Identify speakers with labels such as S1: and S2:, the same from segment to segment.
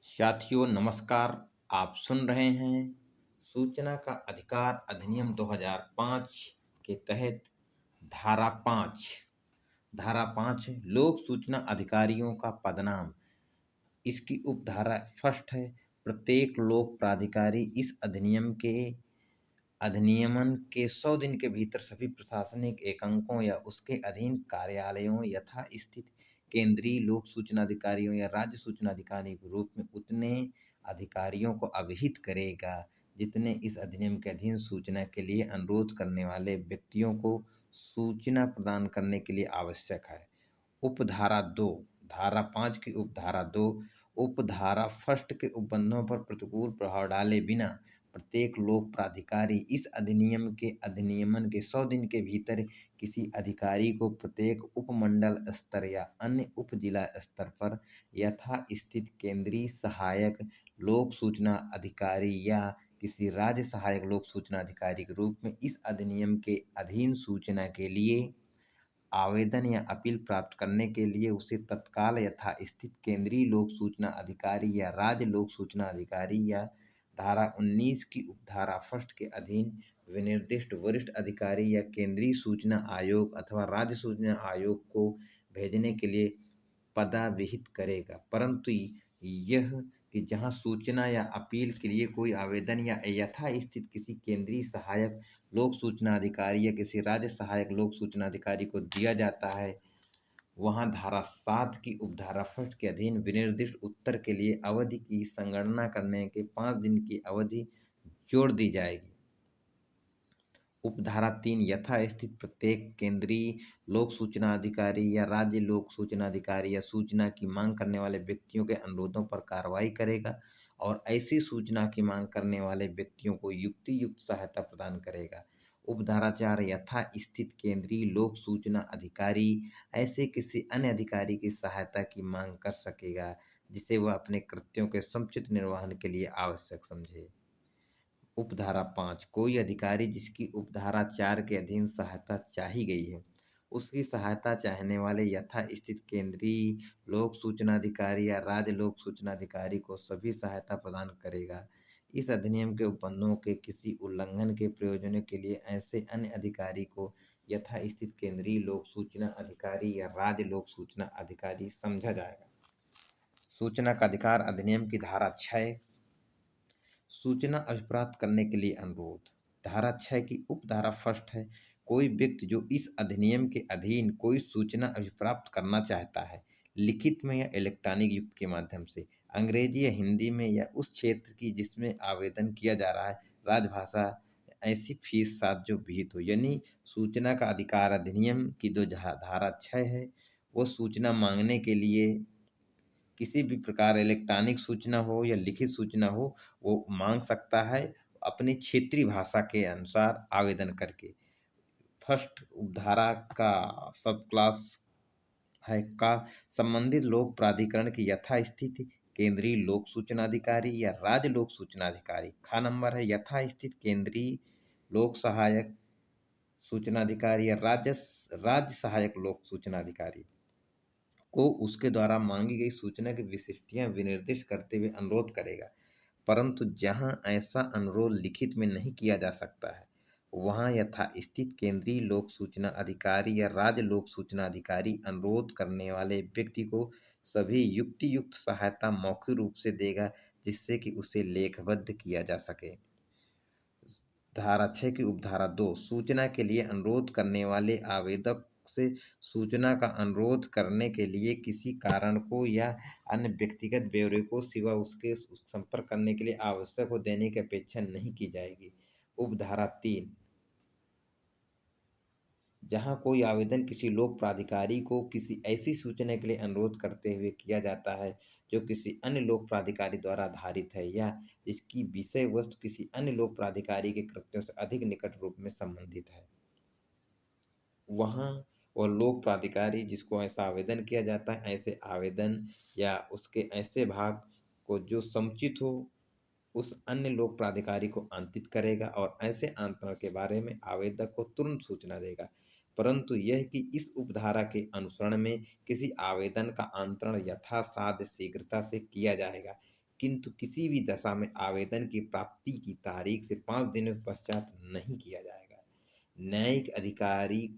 S1: साथियों नमस्कार। आप सुन रहे हैं सूचना का अधिकार अधिनियम 2005 के तहत धारा 5 है लोक सूचना अधिकारियों का पदनाम। इसकी उपधारा फर्स्ट है, प्रत्येक लोक प्राधिकारी इस अधिनियमन के 100 दिन के भीतर सभी प्रशासनिक एकांकों या उसके अधीन कार्यालयों यथा स्थित केंद्रीय लोक सूचना अधिकारियों या राज्य सूचना अधिकारी के रूप में उतने अधिकारियों को अवहित करेगा जितने इस अधिनियम के अधीन सूचना के लिए अनुरोध करने वाले व्यक्तियों को सूचना प्रदान करने के लिए आवश्यक है। उपधारा 2, धारा 5 की उपधारा 2, उपधारा फर्स्ट के उपबंधों पर प्रतिकूल प्रभाव डाले बिना प्रत्येक लोक प्राधिकारी इस अधिनियम के अधिनियमन के 100 दिन के भीतर किसी अधिकारी को प्रत्येक उपमंडल स्तर या अन्य उप जिला स्तर पर यथा स्थित केंद्रीय सहायक लोक सूचना अधिकारी या किसी राज्य सहायक लोक सूचना अधिकारी के रूप में इस अधिनियम के अधीन सूचना के लिए आवेदन या अपील प्राप्त करने के लिए उसे तत्काल यथास्थित केंद्रीय लोक सूचना अधिकारी या राज्य लोक सूचना अधिकारी या धारा 19 की उपधारा फर्स्ट के अधीन विनिर्दिष्ट वरिष्ठ अधिकारी या केंद्रीय सूचना आयोग अथवा राज्य सूचना आयोग को भेजने के लिए पदाविहित करेगा। परंतु यह कि जहां सूचना या अपील के लिए कोई आवेदन या यथास्थित किसी केंद्रीय सहायक लोक सूचना अधिकारी या किसी राज्य सहायक लोक सूचना अधिकारी को दिया जाता है, वहां धारा 7 की उपधारा फर्स्ट के अधीन विनिर्दिष्ट उत्तर के लिए अवधि की संगणना करने के 5 दिन की अवधि जोड़ दी जाएगी। उपधारा 3 यथास्थित प्रत्येक केंद्रीय लोक सूचना अधिकारी या राज्य लोक सूचना अधिकारी या सूचना की मांग करने वाले व्यक्तियों के अनुरोधों पर कार्रवाई करेगा और ऐसी सूचना की मांग करने वाले व्यक्तियों को युक्तियुक्त सहायता प्रदान करेगा। उपधारा 4 यथास्थित केंद्रीय लोक सूचना अधिकारी ऐसे किसी अन्य अधिकारी की सहायता की मांग कर सकेगा जिसे वह अपने कृत्यों के समुचित निर्वहन के लिए आवश्यक समझे। उपधारा 5 कोई अधिकारी जिसकी उपधारा 4 के अधीन सहायता चाही गई है, उसकी सहायता चाहने वाले यथास्थित केंद्रीय लोक सूचना अधिकारी या राज्य लोक सूचना अधिकारी को सभी सहायता प्रदान करेगा। इस अधिनियम के उपबंधों के किसी उल्लंघन के प्रयोजनों के लिए ऐसे अन्य अधिकारी को यथास्थित केंद्रीय लोक सूचना अधिकारी या राज्य लोक सूचना अधिकारी समझा जाएगा। सूचना का अधिकार अधिनियम की धारा 6, सूचना अभिप्राप्त करने के लिए अनुरोध। धारा 6 की उपधारा फर्स्ट है, कोई व्यक्ति जो इस अधिनियम के अधीन कोई सूचना अभिप्राप्त करना चाहता है, लिखित में या इलेक्ट्रॉनिक युक्त के माध्यम से, अंग्रेजी या हिंदी में या उस क्षेत्र की जिसमें आवेदन किया जा रहा है राजभाषा, ऐसी फीस साथ जो विहित हो। यानी सूचना का अधिकार अधिनियम की जो धारा 6 है, वो सूचना मांगने के लिए किसी भी प्रकार इलेक्ट्रॉनिक सूचना हो या लिखित सूचना हो, वो मांग सकता है अपनी क्षेत्रीय भाषा के अनुसार आवेदन करके। फर्स्ट उपधारा का सब क्लास है का संबंधित लोक प्राधिकरण की यथास्थित केंद्रीय लोक सूचना अधिकारी या राज्य लोक सूचना अधिकारी। खा नंबर है यथास्थित केंद्रीय लोक सहायक सूचना अधिकारी या राज्य सहायक लोक सूचना अधिकारी को उसके द्वारा मांगी गई सूचना की विशिष्टियां विनिर्दिष्ट करते हुए अनुरोध करेगा। परंतु जहां ऐसा अनुरोध लिखित में नहीं किया जा सकता है, वहां यथास्थित केंद्रीय लोक सूचना अधिकारी या राज्य लोक सूचना अधिकारी अनुरोध करने वाले व्यक्ति को सभी युक्तियुक्त सहायता मौखिक रूप से देगा जिससे कि उसे लेखबद्ध किया जा सके। धारा 6 की उपधारा 2, सूचना के लिए अनुरोध करने वाले आवेदक से सूचना का अनुरोध करने के लिए किसी कारण को या अन्य व्यक्तिगत ब्यौरे को सिवा उसके संपर्क करने के लिए आवश्यक हो देने की अपेक्षा नहीं की जाएगी। उपधारा 3, जहां कोई आवेदन किसी लोक प्राधिकारी को किसी ऐसी सूचना के लिए अनुरोध करते हुए किया जाता है जो किसी अन्य लोक प्राधिकारी द्वारा आधारित है या जिसकी विषय वस्तु किसी अन्य लोक प्राधिकारी के कृत्यों से अधिक निकट रूप में संबंधित है, वहाँ वह लोक प्राधिकारी जिसको ऐसा आवेदन किया जाता है, ऐसे आवेदन या उसके ऐसे भाग को जो समुचित हो उस अन्य लोक प्राधिकारी को आंतित करेगा और ऐसे आंतरण के बारे में आवेदक को तुरंत सूचना देगा। परंतु यह कि इस उपधारा के अनुसरण में किसी आवेदन का आंतरण यथासाध्य शीघ्रता से किया जाएगा। किंतु किसी भी दशा में आवेदन की प्राप्ति की तारीख से 5 दिनों के पश्चात नहीं किया जाएगा। न्यायिक अधिकारी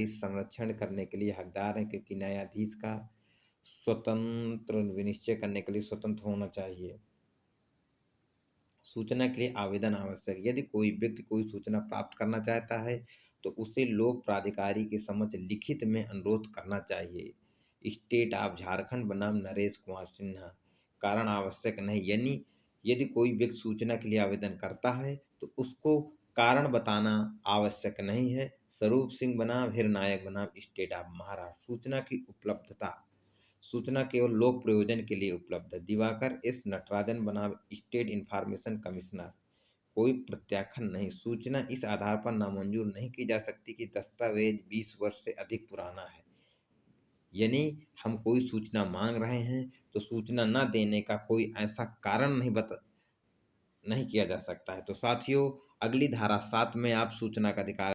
S1: संरक्षण करने के लिए हकदार है, क्योंकि न्यायाधीश का स्वतंत्र विनिश्चय करने के लिए स्वतंत्र होना चाहिए। सूचना के लिए आवेदन आवश्यक। यदि कोई व्यक्ति कोई सूचना प्राप्त करना चाहता है तो उसे लोक प्राधिकारी के समक्ष लिखित में अनुरोध करना चाहिए। स्टेट ऑफ झारखंड बनाम नरेश कुमार सिन्हा। कारण आवश्यक नहीं, यानी यदि कोई व्यक्ति सूचना के लिए आवेदन करता है तो उसको कारण बताना आवश्यक नहीं है। स्वरूप सिंह बनाम हिरनायक बनाम स्टेट ऑफ महाराष्ट्र। सूचना की उपलब्धता। सूचना केवल लोक प्रयोजन के लिए उपलब्ध है। दिवाकर एस नटराजन बनाम स्टेट इंफॉर्मेशन कमिश्नर। कोई प्रत्याख्यान नहीं। सूचना इस आधार पर नामंजूर नहीं की जा सकती कि दस्तावेज 20 वर्ष से अधिक पुराना है। यानी हम कोई सूचना मांग रहे हैं तो सूचना न देने का कोई ऐसा कारण नहीं किया जा सकता है। तो साथियों, अगली धारा 7 में आप सूचना का अधिकार